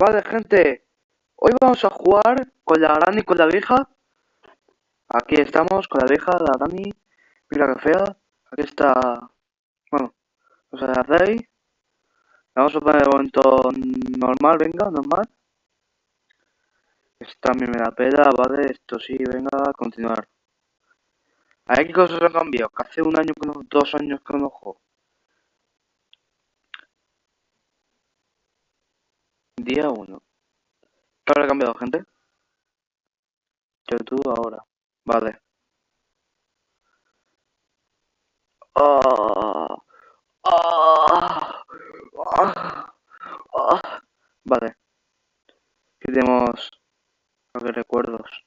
Vale, gente, hoy vamos a jugar con la Granny y con la vieja. Aquí estamos con la vieja, la Granny. Mira qué fea. Aquí está, bueno, o sea, la Rey. Vamos a poner el momento normal, venga, normal. Esta a mí me la pela, vale, esto sí, venga, a continuar. A ver qué cosas han cambiado, que hace un año que no, 2 años que no juego. Día uno. ¿Qué habrá cambiado, gente? YouTube ahora. Vale. Ah, ah, ah, ah. Vale, tenemos a ver, recuerdos.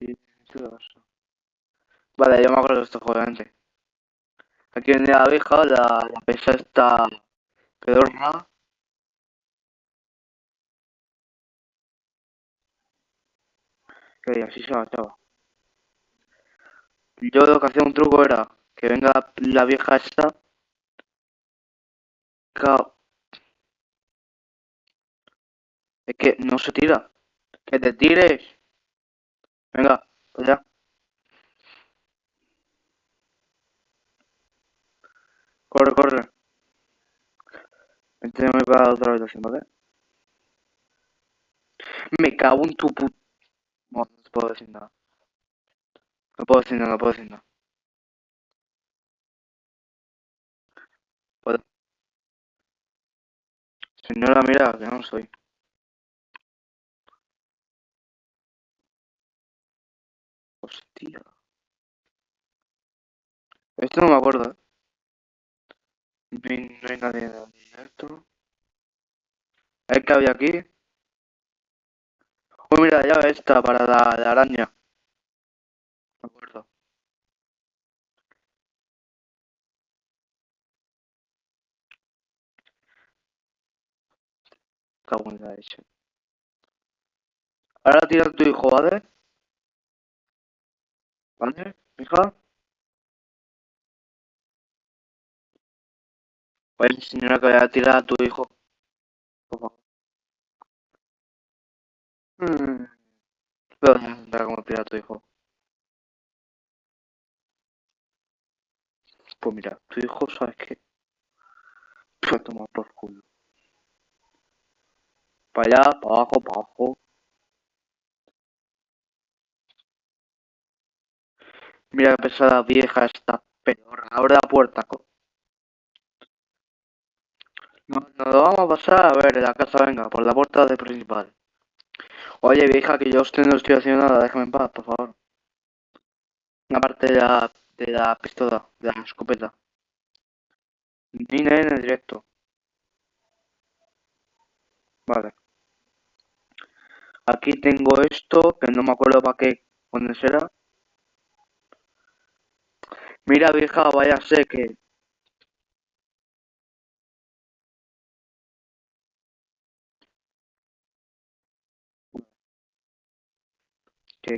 Sí, sí, vale, yo me acuerdo de esto, obviamente. Aquí venía la vieja, la pesa está pedorra. Que así se agachaba. Yo lo que hacía un truco era que venga la vieja esta. Cao, es que no se tira. ¡Que te tires! Venga, pues ya. Corre, corre. Vente, me voy para otra habitación, ¿vale? Me cago en tu puta. No, no te puedo decir nada. No puedo decir nada, no puedo decir nada. Puedo. Señora, mira, que no soy. Hostia. Esto no me acuerdo, ¿eh? No hay nadie en esto. A ver qué había aquí. Oh, mira, ya esta para la araña. Me acuerdo. Cago en la leche. Ahora tira tu hijo, ¿vale? ¿Vale? Hija. Voy a enseñar que voy a tirar a tu hijo. Por favor. Mm. Voy a enseñar cómo tirar a tu hijo. Pues mira, tu hijo, ¿sabes qué? Pues toma por culo. Para allá, para abajo, para abajo. Mira qué pesada vieja esta pedorra. Abre la puerta. No, nos lo vamos a pasar a ver en la casa, venga, por la puerta de principal. Oye, vieja, que yo a usted no estoy haciendo nada, déjame en paz, por favor. Aparte de la pistola, de la escopeta. Ni en el directo. Vale. Aquí tengo esto, que no me acuerdo para qué pones era. Mira, vieja, vaya sé que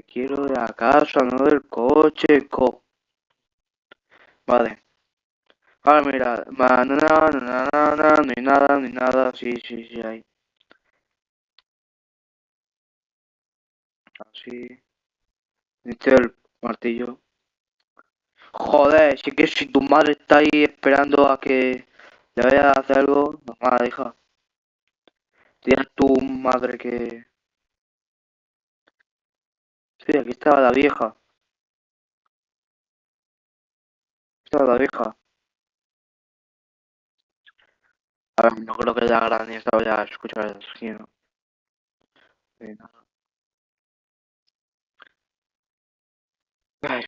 quiero de la casa, no del coche, Vale. Ahora mira, no hay nada, ni nada, sí, sí, sí hay. Así. Este es el martillo. Joder, si que si tu madre está ahí esperando a que le vaya a hacer algo, no nada, hija. Tienes tu madre que... Sí, aquí estaba la vieja. Estaba la vieja. A ver, no creo que la gran esta vaya a escuchar el esquino. Nada. Ay,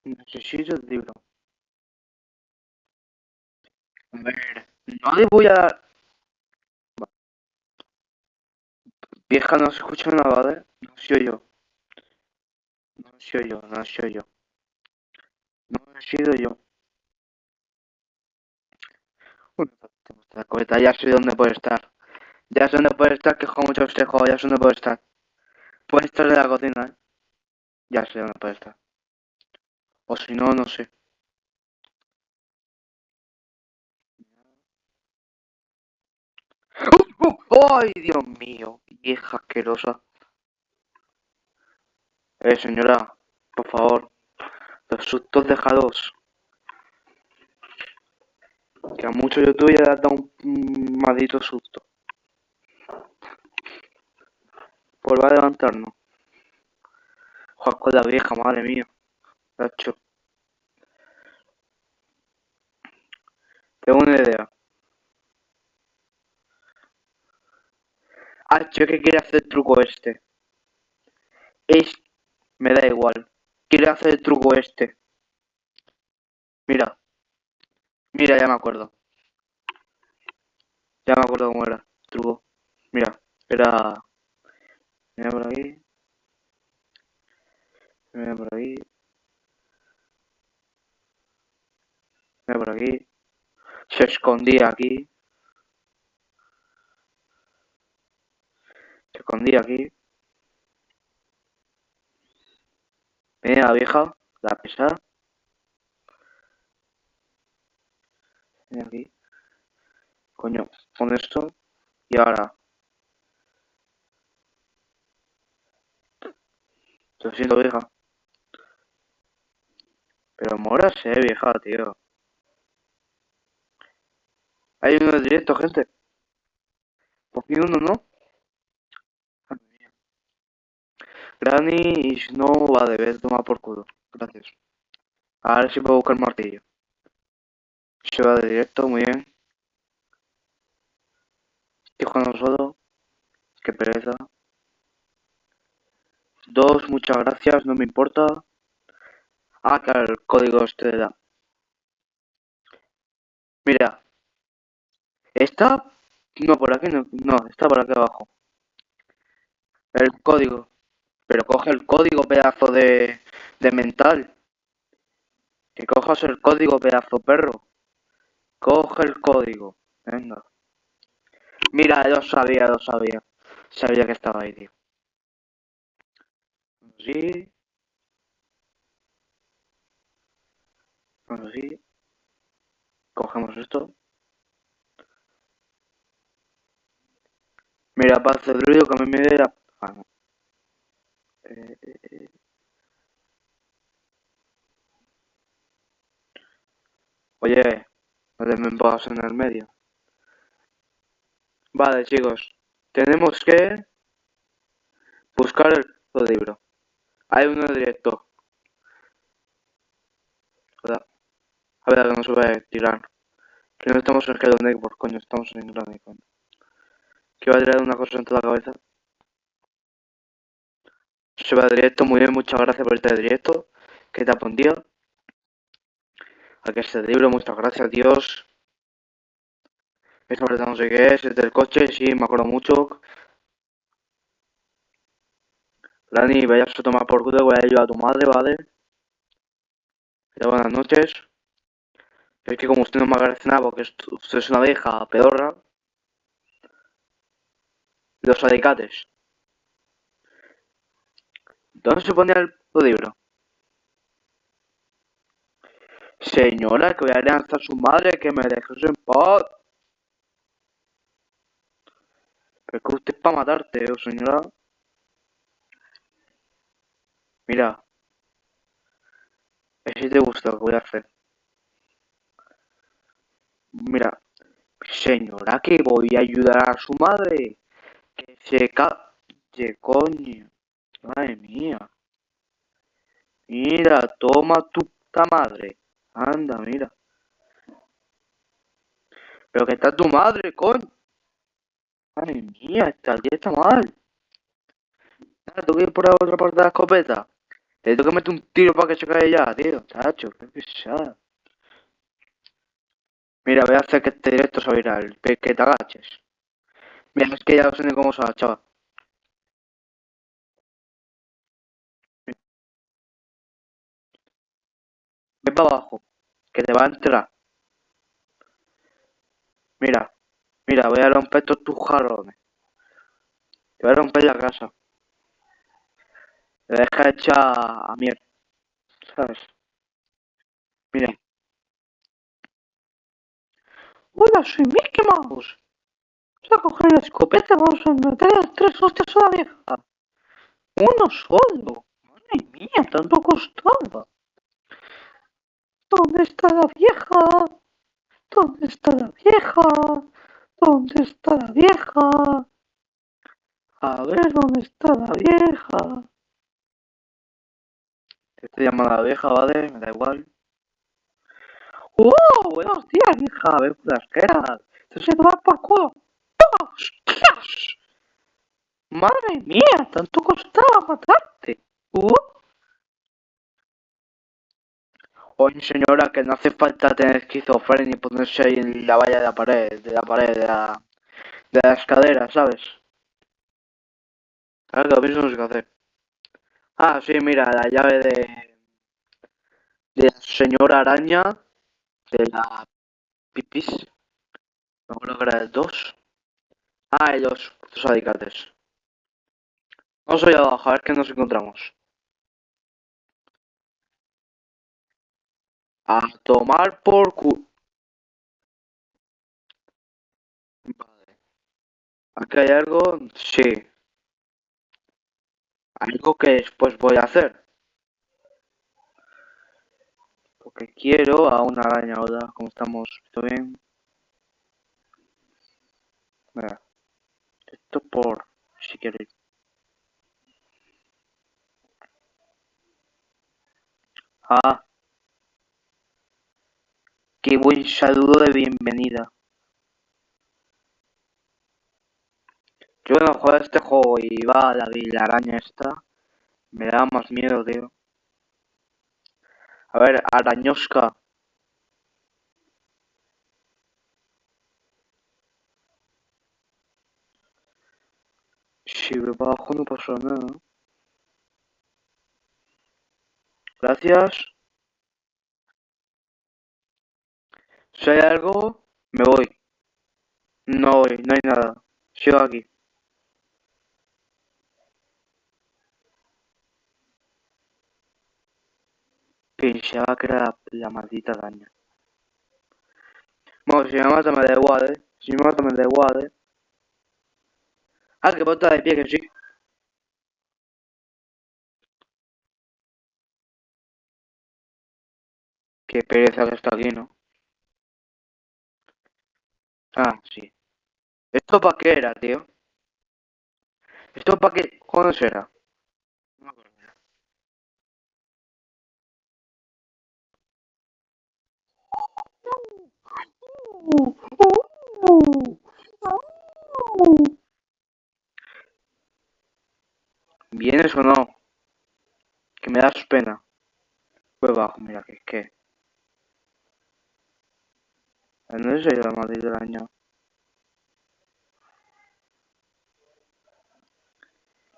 necesito el libro. A ver, no le voy a dar... Vieja, no se escucha nada, ¿vale? No soy yo. No soy yo, no soy yo. No he sido yo. La escopeta, ya sé dónde puede estar. Ya sé dónde puede estar, que juego mucho este juego, ya sé dónde puede estar. Puede estar en la cocina, ¿eh? Ya sé dónde puede estar. O si no, no sé. ¡Ay, Dios mío! Vieja asquerosa. Señora, por favor, los sustos dejados. Que a muchos youtubers le ha dado un maldito susto. Pues va a levantarnos. Juega con la vieja, madre mía. Tacho, tengo una idea. Yo que quiere hacer el truco este. Es, me da igual. Quiere hacer el truco este. Mira, mira, ya me acuerdo. Ya me acuerdo cómo era el truco. Mira, era. Mira por aquí, mira por aquí, mira por aquí. Se escondía aquí, se escondía aquí. Venía la vieja, la pesada. Venía aquí. Coño, con esto. Y ahora. Lo siento, vieja. Pero mórase, vieja, tío. Hay uno de directo, gente. ¿Por qué uno no? Granny y Snow va de vez, toma por culo. Gracias. A ver si puedo buscar martillo. Se va de directo, muy bien. Estoy jugando solo. Qué pereza. Dos, muchas gracias, no me importa. Ah, claro, el código este de la. Mira, está. No, por aquí no. No, está por aquí abajo. El código. Pero coge el código, pedazo de mental. Que cojas el código, pedazo perro. Coge el código. Venga. Mira, lo sabía, lo sabía. Sabía que estaba ahí, tío. Sí, bueno, sí. Cogemos esto. Mira, para hacer ruido que me dé la. Ah, no. Eh, eh, eh. Oye, no te me pongas en el medio. Vale, chicos. Tenemos que buscar el libro. Hay uno directo. ¿Verdad? A ver, que no se va a tirar. Que no estamos en Hello Neighbor, coño. Estamos en Granny, coño. Que va a tirar una cosa en toda la cabeza. Se va directo. Muy bien, muchas gracias por este directo. Que te día. A que este libro, muchas gracias, Dios. Esta verdad no sé qué es del coche, sí, me acuerdo mucho. Dani, vayas a tomar por culo, voy a ayudar a tu madre, ¿vale? Buenas noches. Es que como usted no me agradece nada porque usted es una vieja pedorra, los alicates. ¿Dónde se pone el libro? Señora, que voy a lanzar a su madre, que me dejes en paz. Pero es que usted es para matarte, señora. Mira, si te gusta lo que voy a hacer. Mira, señora, que voy a ayudar a su madre. Que se calle, coño. Madre mía. Mira, toma tu puta madre. Anda, mira. Pero que está tu madre, coño. Madre mía, esta tía está mal. Nada, tengo que ir por la otra parte de la escopeta. Le tengo que meter un tiro para que se caiga ya, tío. Chacho, qué pesada. Mira, voy a hacer que este directo se viral. Que te agaches. Mira, es que ya no sé ni cómo se agachaba. Ve para abajo. Que te va a entrar. Mira, mira, voy a romper todos tus jarrones. Te voy a romper la casa. Te deja hecha a mierda, ¿sabes? Mira. Hola, soy Mickey Mouse. Voy a coger la escopeta, vamos a meter las tres hostias a la vieja. Uno solo. Madre mía, tanto costaba. ¿Dónde está la vieja? ¿Dónde está la vieja? ¿Dónde está la vieja? A ver, ¿dónde está la vieja? Te estoy llamando a la vieja, ¿vale? Me da igual. ¡Oh! Buenos días, vieja. Ven por las caras. Te se tomar por culo. ¡Hostias! Madre mía, tanto costaba matarte. Oye, señora, que no hace falta tener esquizofrenia y ponerse ahí en la valla de la pared, de la escalera, ¿sabes? Claro, lo mismo que hacer. Ah, sí, mira, la llave de la señora araña, de la pipis, me acuerdo que era el 2. Ah, y los alicates. Vamos allá abajo, a ver qué nos encontramos. A tomar por cu... Vale. ¿Aquí hay algo? Sí. Algo que después voy a hacer. Porque quiero a una araña ahora, como estamos. ¿Esto bien? Mira, esto por... Si queréis. Ah, qué buen saludo de bienvenida. Yo no juego a este juego y va la araña esta. Me da más miedo, tío. A ver, arañosca. Si me va abajo no pasa nada. Gracias. Si hay algo, me voy. No voy, no hay nada. Sigo aquí. Pensaba que era la maldita araña. Bueno, si me mata me da igual, Si me mata me da igual, Ah, que bota de pie, que sí. Qué pereza que está aquí, ¿no? Ah, sí. ¿Esto para qué era, tío? ¿Esto para qué? ¿Cuándo será? No me acuerdo. ¿Vienes o no? Que me das pena. Pues bajo, mira, que es que... ¿Dónde se la maldita araña?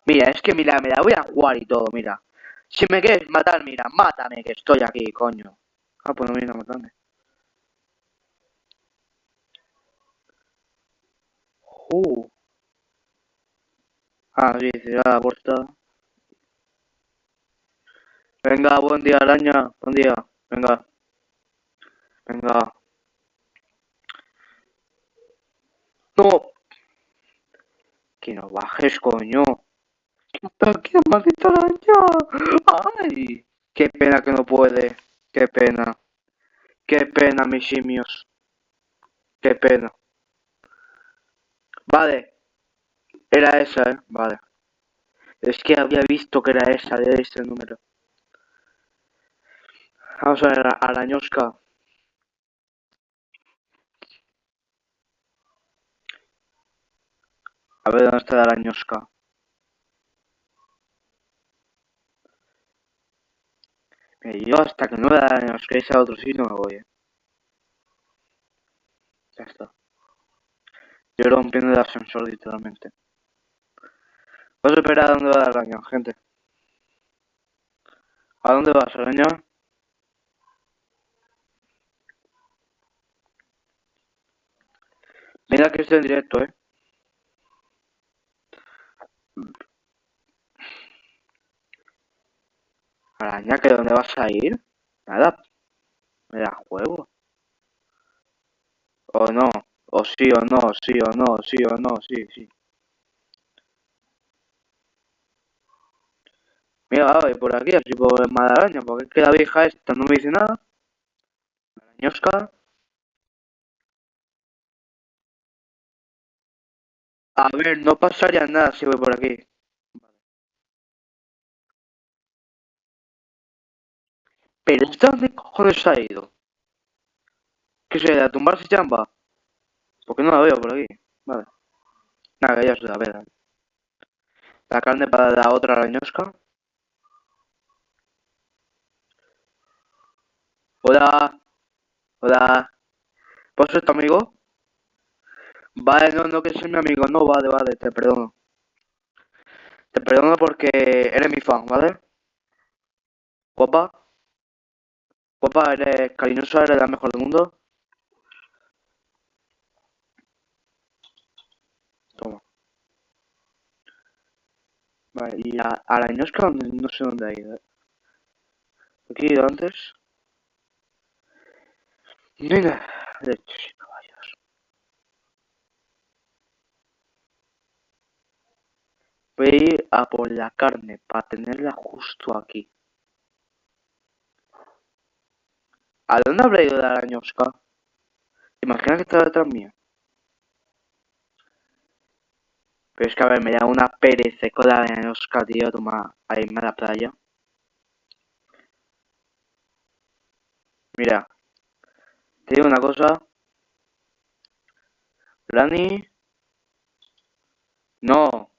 Mira, es que mira, me la voy a jugar y todo, mira. Si me quieres matar, mira, mátame, que estoy aquí, coño. Ah, pues no viene a matarme. Uh. Ah, sí, cerrar la puerta. Venga, buen día, araña. Buen día. Venga, venga. No, que no bajes, coño. ¡Qué maldita araña! ¡Ay! Qué pena que no puede. Qué pena. Qué pena, mis simios. Qué pena. Vale, era esa, Vale. Es que había visto que era esa de ese número. Vamos a ver, arañosca. A ver dónde está la arañosca. Yo hasta que no la arañosca a otro sitio me voy, Ya está. Yo rompiendo el ascensor literalmente. Vamos a esperar a dónde va la araña, gente. ¿A dónde vas, araña? Mira que estoy en directo, ¿eh? Araña, ¿que dónde vas a ir? Nada, me da juego. O no, o sí o no, sí o no, sí o no, sí, sí. Mira, voy por aquí, así por el mar araña, porque es que la vieja esta no me dice nada. Arañosca. A ver, no pasaría nada si voy por aquí. Pero ¿esta dónde cojones ha ido? ¿Qué se a tumbarse chamba? Porque no la veo por aquí. Vale. Nada, que ya se la ve. La carne para la otra arañosca. Hola, hola. ¿Vos sos tu amigo? Vale, no, no que soy mi amigo. No, vale, vale, te perdono. Te perdono porque eres mi fan, ¿vale? Guapa, guapa, eres cariñosa, eres la mejor del mundo. Toma. Vale, y la arañosca no sé dónde ha ido. Aquí he ido antes. Venga, derechos y caballos. Voy a ir a por la carne para tenerla justo aquí. ¿A dónde habrá ido la arañosca? ¿Te imaginas que está detrás mía? Pero es que a ver, me da una pereza con la arañosca, tío, toma, a irme a la playa. Mira, te digo una cosa, Lani, no,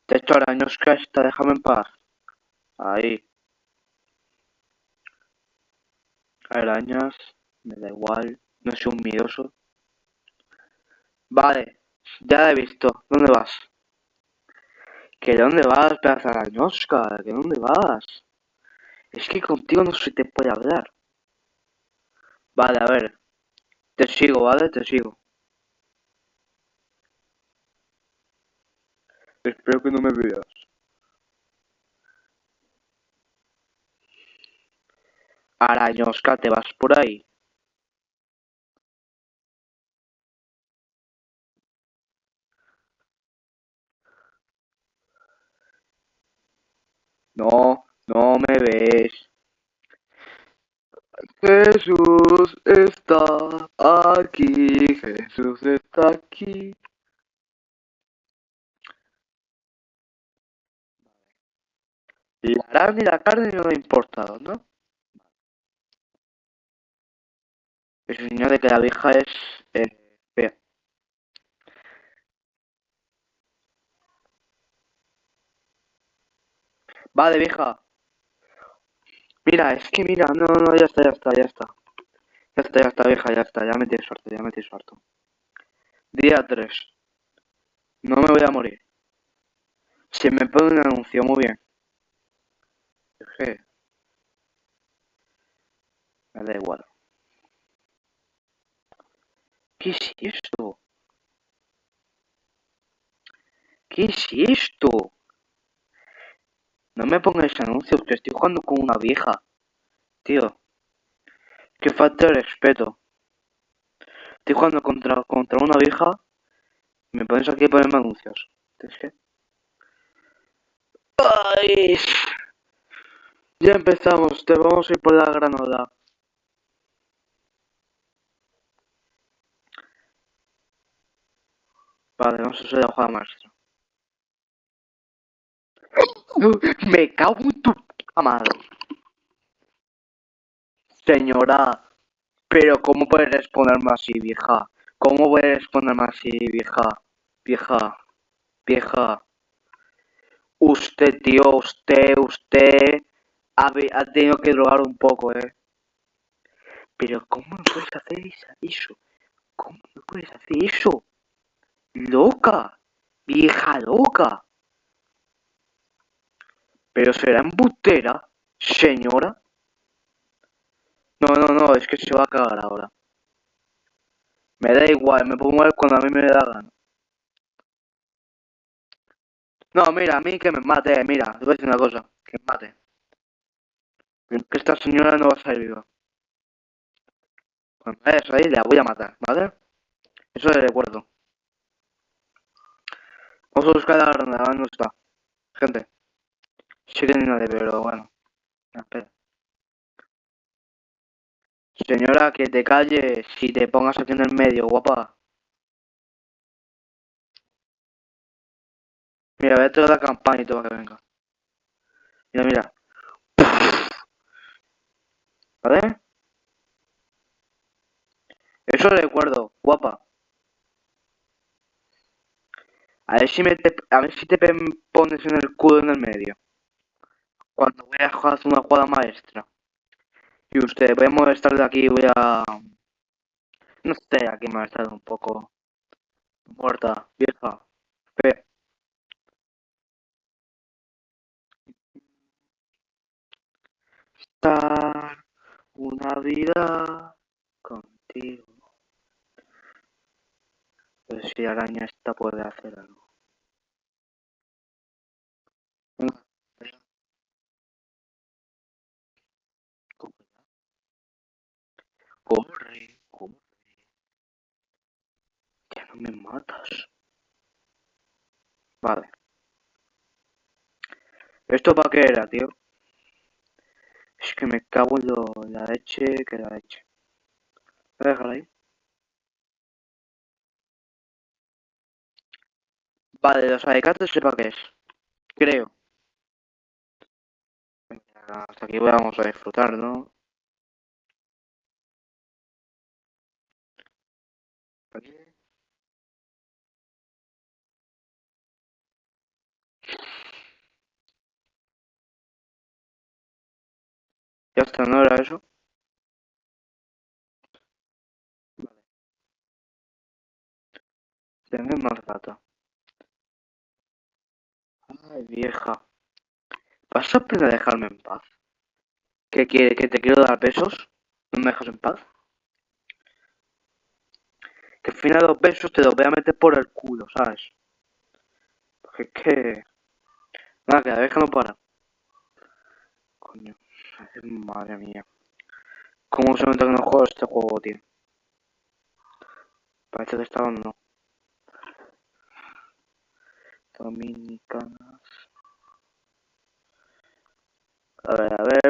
texto arañosca esta, déjame en paz. Ahí, arañas, me da igual, no soy un miedoso. Vale, ya la he visto, ¿dónde vas? ¿Que dónde vas, pedazo de arañosca? ¿Que dónde vas? Es que contigo no se te puede hablar. Vale, a ver, te sigo, ¿vale? Te sigo. Espero que no me veas. Arañosca, ¿te vas por ahí? No, no me ves. Jesús está aquí, Jesús está aquí. La araña y la carne no le ha importado, ¿no? Es señal de que la vieja es fea. Vale, vieja. Mira, es que mira, no, no, ya está, ya está, ya está. Ya está, vieja, ya está, ya me tienes harto, ya me tienes harto. Día 3. No me voy a morir. Si me pone un anuncio, muy bien. Es que me da igual. ¿Qué es esto? ¿Qué es esto? No me pongáis anuncios, que estoy jugando con una vieja. Tío, qué falta de respeto. Estoy jugando contra una vieja y me pones aquí a ponerme anuncios. Es que... ¡Ay! Ya empezamos, te vamos a ir por la granola. Vale, vamos a hacer la jugada maestra. Me cago en tu puta madre. Señora, pero ¿cómo puedes responderme así, vieja? ¿Cómo puedes responderme así, vieja? Vieja, vieja. Usted, tío, usted ha tenido que drogar un poco, ¿eh? Pero ¿cómo me puedes hacer eso? ¿Cómo me puedes hacer eso? Loca, vieja loca. Pero será embustera, señora. No, no, no, es que se va a cagar ahora. Me da igual, me puedo mover cuando a mí me da gana. No, mira, a mí que me mate, mira, te voy a decir una cosa, que me mate. Que esta señora no va a salir viva. Cuando vaya a salir, la voy a matar, ¿vale? Eso de recuerdo. Vamos a buscar la granada, ¿dónde está? Gente, sí que ni nadie, pero bueno. Espera. Señora, que te calles si te pongas aquí en el medio, guapa. Mira, voy a traer la campana y todo para que venga. Mira, mira. ¿Vale? Eso recuerdo, guapa. A ver si te pones en el culo en el medio. Cuando voy a hacer una jugada maestra. Y usted, voy a molestar de aquí, voy a... No sé, aquí molestar un poco. Muerta, vieja. Fe. Estar una vida contigo. Pero si araña esta puede hacer algo. Corre, corre, que no me matas. Vale. ¿Esto para qué era, tío? Es que me cago en la leche que la leche. Voy a dejarla ahí. Vale, los alicates sé para qué es. Creo. Hasta aquí vamos a disfrutar, ¿no? Aquí. Ya está, ¿no era eso? Vale. Tengo más gata. Ay, vieja. ¿Vas a aprender a dejarme en paz? ¿Qué quiere? ¿Que te quiero dar besos? ¿No me dejas en paz? Que al final los besos te los voy a meter por el culo, ¿sabes? Porque es que... Nada, que la vieja no para. Coño. Madre mía. ¿Cómo se nota que no juego este juego, tío? Parece que está dando. Dominicana. A ver, a ver.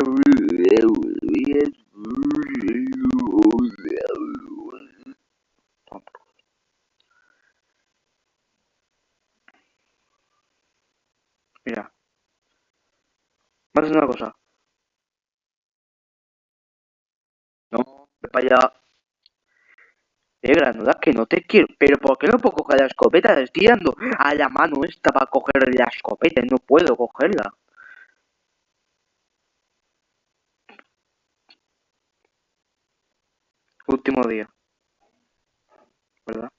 Mira, más una cosa. No, ve para allá. Granuda, que no te quiero. Pero ¿por qué no puedo coger la escopeta? Te estoy dando a la mano esta para coger la escopeta y no puedo cogerla. Último día, ¿verdad?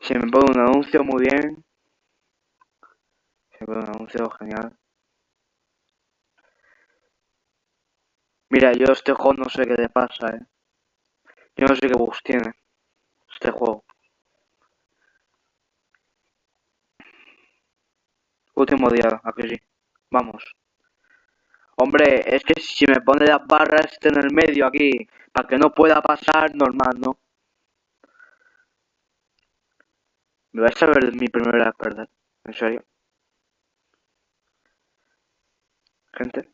Se me pone un anuncio muy bien. Se me pone un anuncio genial. Mira, yo este juego no sé qué le pasa, eh. Yo no sé qué bugs tiene este juego. Último día, aquí sí. Vamos. Hombre, es que si me pone las barras este en el medio aquí, para que no pueda pasar, normal, ¿no? Me vais a ver mi primera vez perder. En serio, gente.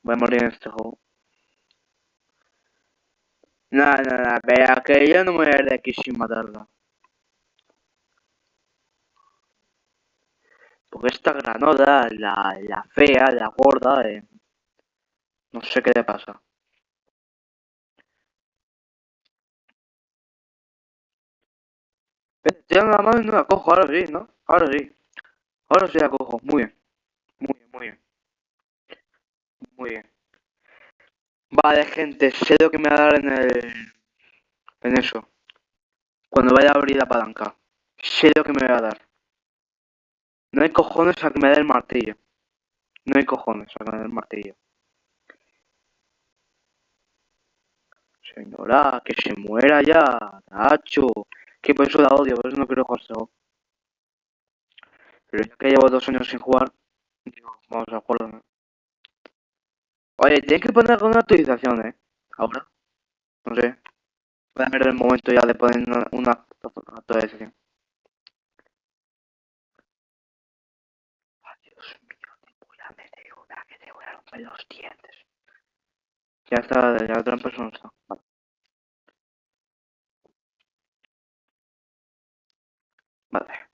Voy a morir en este juego. Nada, nada, vea que yo no me voy a ir de aquí sin matarla. Porque esta granoda, la fea, la gorda, no sé qué le pasa. Estoy en la mano y no la cojo, ahora sí, ¿no? Ahora sí. Ahora sí la cojo. Muy bien, muy bien, muy bien. Muy bien. Vale, gente, sé lo que me va a dar en eso. Cuando vaya a abrir la palanca. Sé lo que me va a dar. No hay cojones a que me dé el martillo. No hay cojones a que me dé el martillo. Señora, que se muera ya, Nacho. Que por eso la odio, por eso no quiero jugar Sago. Pero ya que llevo 2 años sin jugar, digo, vamos a jugarlo, ¿no? Oye, tienes que poner alguna actualización, Ahora, no sé. Voy a ver el momento ya de poner una actualización. Ay, Dios mío, te voy a meter una que te voy a romper los dientes. Ya está, ya otra persona está. Vale. Vale.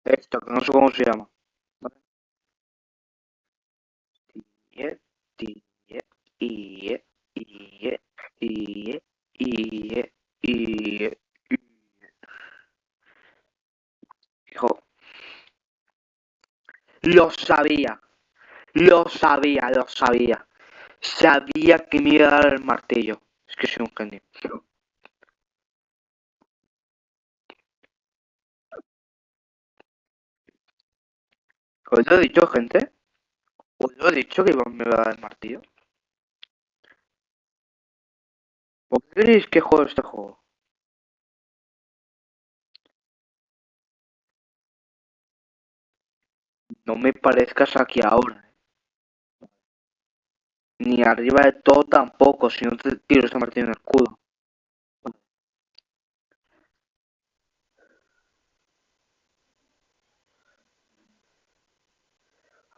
Esto, que no sé cómo se llama. Vale. Tie, tie, ie, ie, ie, ie, ie. Hijo, lo sabía, lo sabía, lo sabía. Sabía que me iba a dar el martillo. Es que soy un genio. ¿Os lo he dicho, gente? ¿Os lo he dicho que me iba a dar el martillo? ¿Por qué creéis que juego este juego? No me parezcas aquí ahora. Ni arriba de todo tampoco, si no te tiro ese martillo en el culo.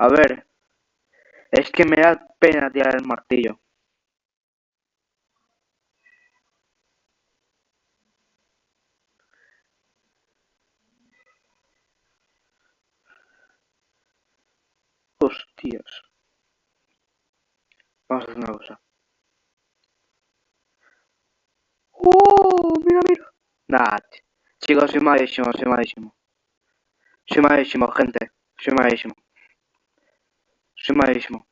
A ver, es que me da pena tirar el martillo. Hostias. Vamos a hacer una cosa. ¡Oh! Mira, mira. Nah, chicos, soy malísimo, soy malísimo. Soy malísimo, gente. Soy malísimo. Soy malísimo.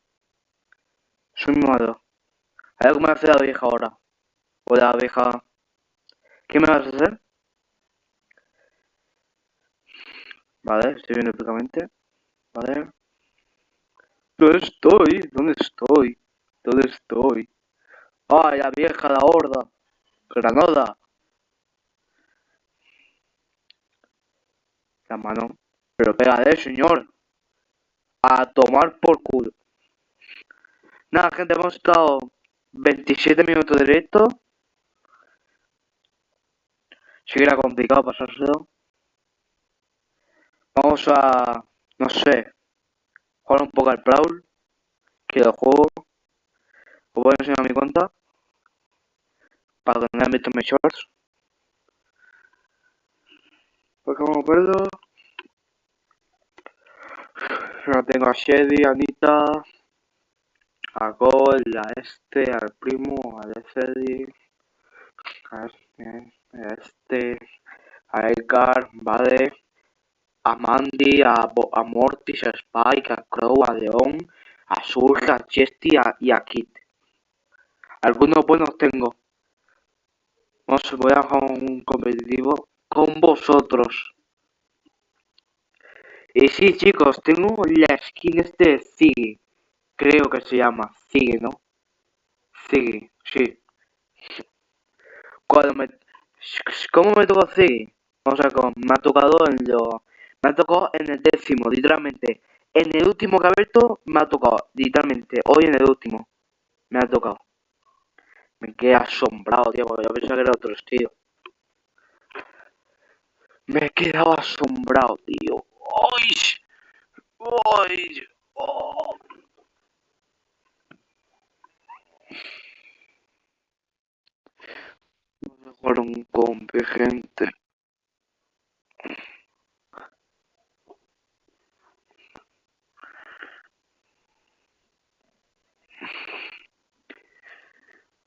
Soy muy malo. A ver cómo hace la vieja ahora. Hola, vieja. ¿Qué me vas a hacer? Vale, estoy viendo perfectamente. Vale. ¿Dónde estoy? ¿Dónde estoy? ¿Dónde estoy? ¡Ay, la vieja, la horda! ¡Granada! La mano. Pero pégale, señor. A tomar por culo. Nada, gente, hemos estado 27 minutos de directo. Sí que era complicado pasárselo. Vamos a, no sé, jugar un poco al Brawl. Que lo juego. Os voy a enseñar mi cuenta. Para que no hayan visto mis shorts. Porque como perdo. No tengo a Shady, a Anita, a Gol, a este, al primo, a Shady, a este, a Edgar, vale. A Mandy, a Mortis, a Spike, a Crow, a Leon, a Surge, a Chesty y a Kit. Algunos buenos tengo. Voy a jugar un competitivo con vosotros. Y sí, chicos, tengo la skin este de Ziggy. Creo que se llama Ziggy, ¿no? Ziggy, sí. Cuando me... ¿Cómo me tocó Ziggy? O sea, me ha tocado en lo... Me ha tocado en el 10º, literalmente. En el último que ha abierto me ha tocado, literalmente. Hoy en el último me ha tocado. Me quedé asombrado, tío, porque yo pensaba que era otro estilo. Me he quedado asombrado, tío. ¡Ay! ¡Ay! ¡Oh! Vamos a jugar un comp, gente.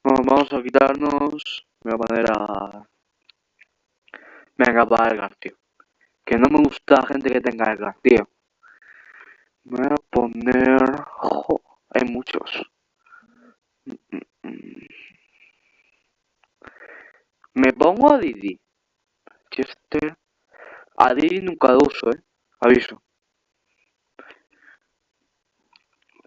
Bueno, vamos a quitarnos. Me voy a poner a... Venga, para Edgar, tío. Que no me gusta la gente que tenga Edgar, tío. Me voy a poner... Jo, hay muchos. Me pongo a Didi. Chester. A Didi nunca lo uso, Aviso.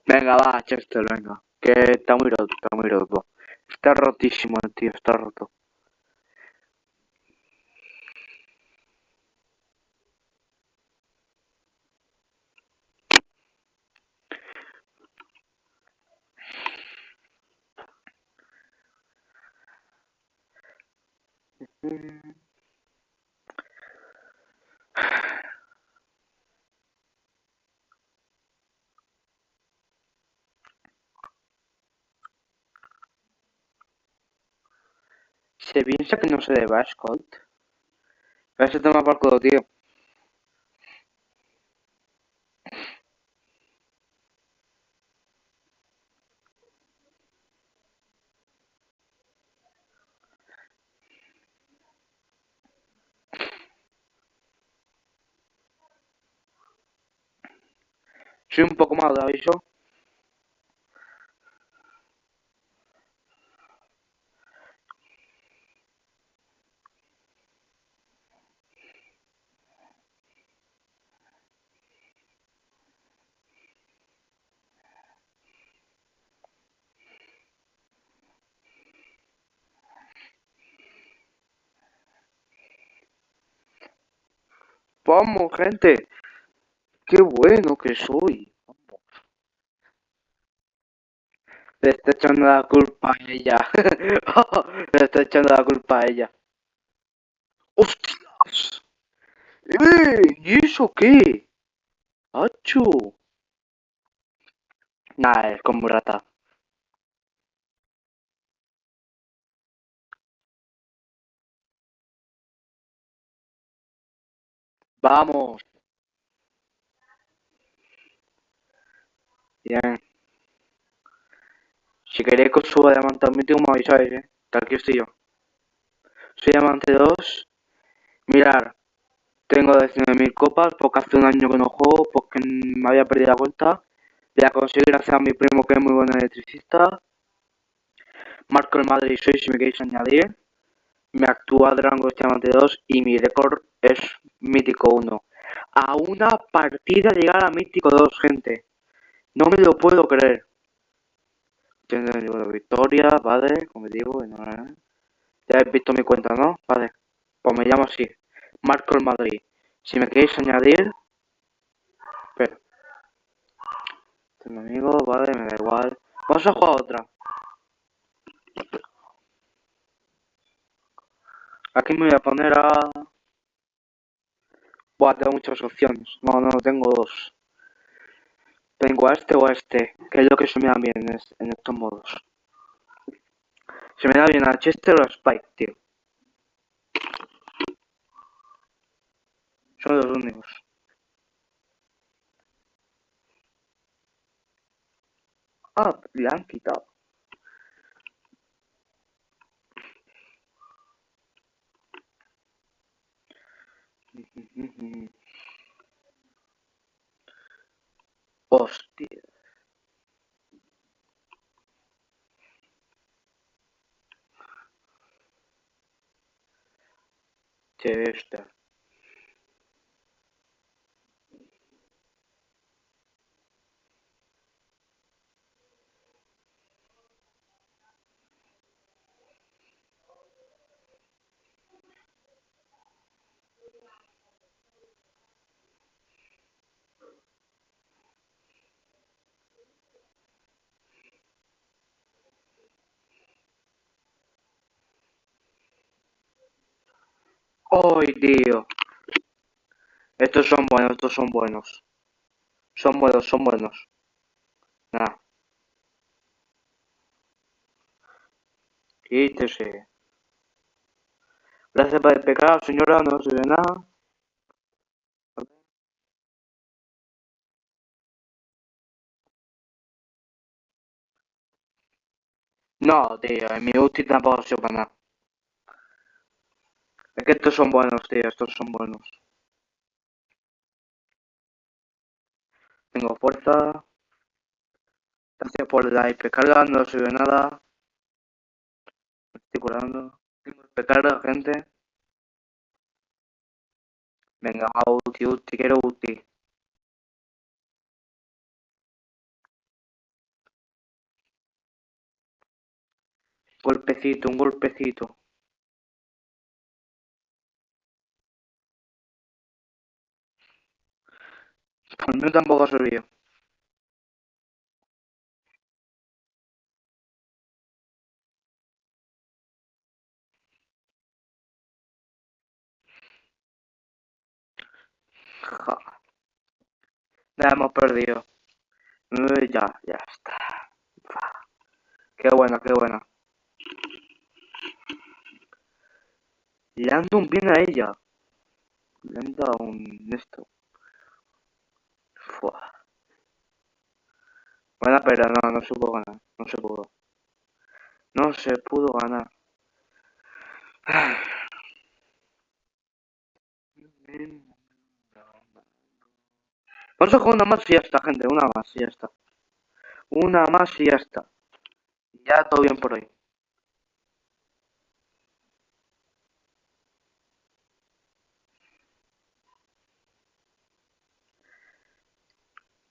Venga, va, Chester, venga. Que está muy roto, está muy roto. Está rotísimo el tío, está roto. Mm. Se piensa que no se deba a Scott. Ese tema por culo, tío. Soy un poco malo, aviso. Vamos, gente. Qué bueno que soy. Le está echando la culpa a ella. Le está echando la culpa a ella. ¡Hostias! ¿Y eso qué? ¡Hacho! Nah, es como rata. Vamos. Bien. Si queréis que os suba diamante al mítico, me avisáis, Que aquí estoy yo. Soy diamante 2. Mirar, tengo 19.000 copas porque hace un año que no juego porque me había perdido la cuenta. La conseguí gracias a mi primo que es muy buen electricista. Marco el Madrid 6 si me queréis añadir. Mi actual rango es diamante 2 y mi récord es mítico 1. A una partida de llegar a mítico 2, gente. No me lo puedo creer. Tengo el libro de victoria, vale, como digo, ya habéis visto mi cuenta, ¿no? Vale, pues me llamo así, Marco el Madrid. Si me queréis añadir, espera, tengo amigo, vale, me da igual. Vamos a jugar otra. Aquí me voy a poner a... Buah, tengo muchas opciones. No, no, tengo dos. Tengo a este o a este, que es lo que se me da bien en estos modos. Se me da bien a Chester o a Spike, tío. Son los únicos. Ah, le han quitado. Hostia. Chester. ¡Ay, tío! Estos son buenos, estos son buenos. Son buenos, son buenos. Nah, quítese. Gracias por el pecado, señora, no se ve nada. No, tío, en mi ulti tampoco se para nada. Es que estos son buenos, tío, estos son buenos. Tengo fuerza. Gracias por la IP carga, no se ve nada. Me estoy curando. Tengo IP carga, gente. Venga, ulti, ulti, quiero ulti. Golpecito, un golpecito. Pues el mío tampoco ha servido. Ja, ya hemos perdido. Ya está. Qué buena, qué buena. Le ando un bien a ella. Le han dado un esto. Fua. Buena, pero no se pudo ganar. No se pudo. No se pudo ganar. Vamos a jugar una más y ya está, gente. Una más y ya está. Una más y ya está. Ya todo bien por hoy.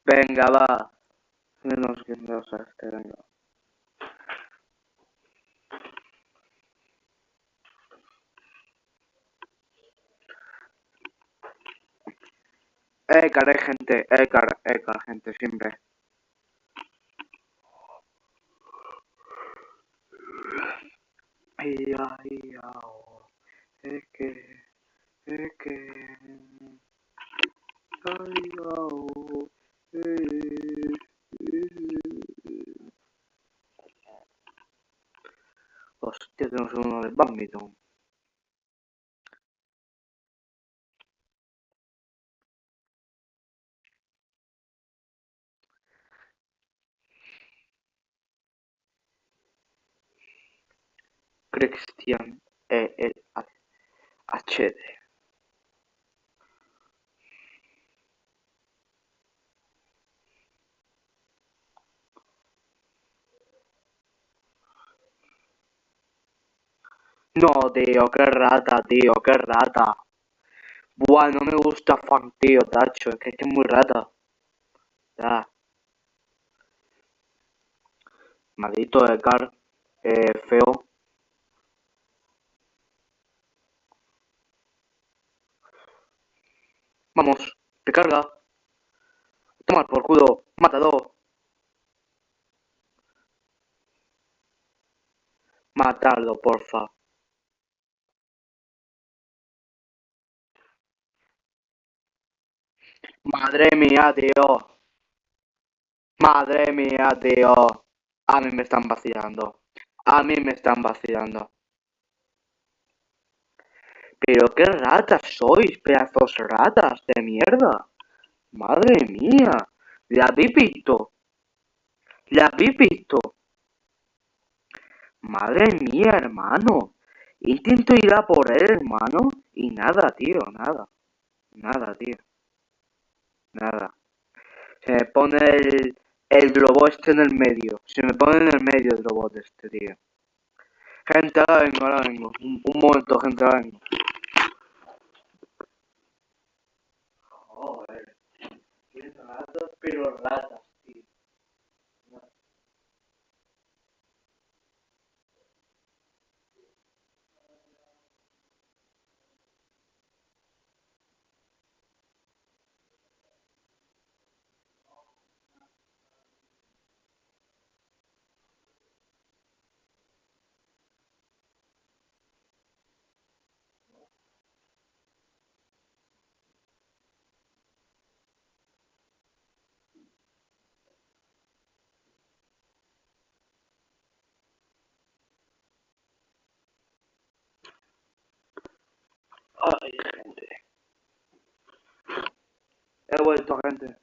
Venga, va. Menos que no sé, venga. Gente, siempre. Ay, ay, ay, es que, es que, ay, ay, Hostia, tenemos uno de badminton. Christian HD. No, tío, qué rata, tío, qué rata. Buah, no me gusta Fan, tío, tacho, es que es muy rata. Ya, maldito Edgar, feo. Vamos, recarga. Toma por culo, mátalo. Matarlo, porfa. Madre mía, tío. Madre mía, tío. A mí me están vacilando. A mí me están vacilando. Pero qué ratas sois, pedazos ratas de mierda. Madre mía. ¿La habéis visto? ¿La habéis visto? Madre mía, hermano. Intento ir a por él, hermano. Y nada, tío, nada. Nada, tío. Nada. Se me pone el globo este en el medio. Se me pone en el medio el robot este, tío. Gente, ahora vengo, ahora vengo. Un momento, gente, ahora vengo. Joder, qué ratas, pero ratas, tío. Ay, gente. He vuelto, gente.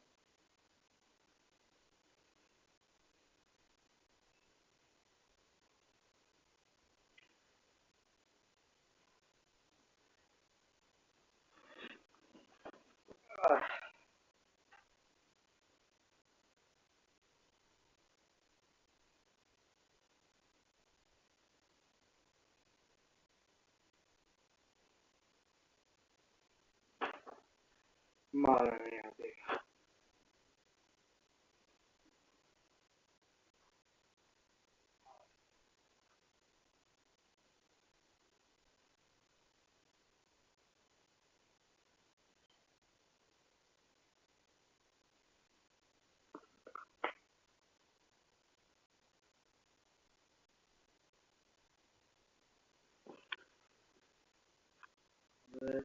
Madre mía, tío. Fua.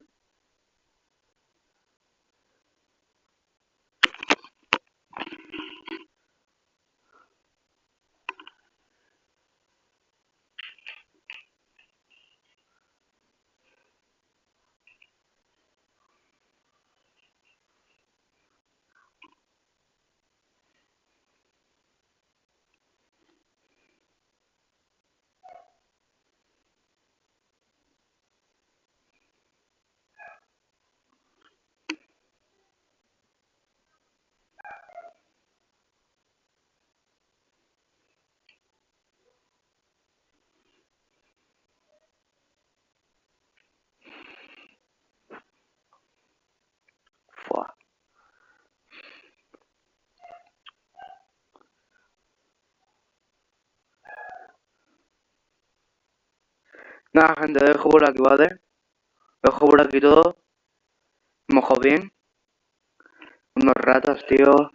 Nada, gente, dejo por aquí, ¿vale? Dejo por aquí todo. Mojo bien. Unos ratas, tío.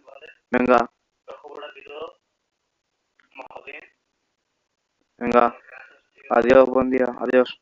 Venga. Venga. Adiós, buen día. Adiós.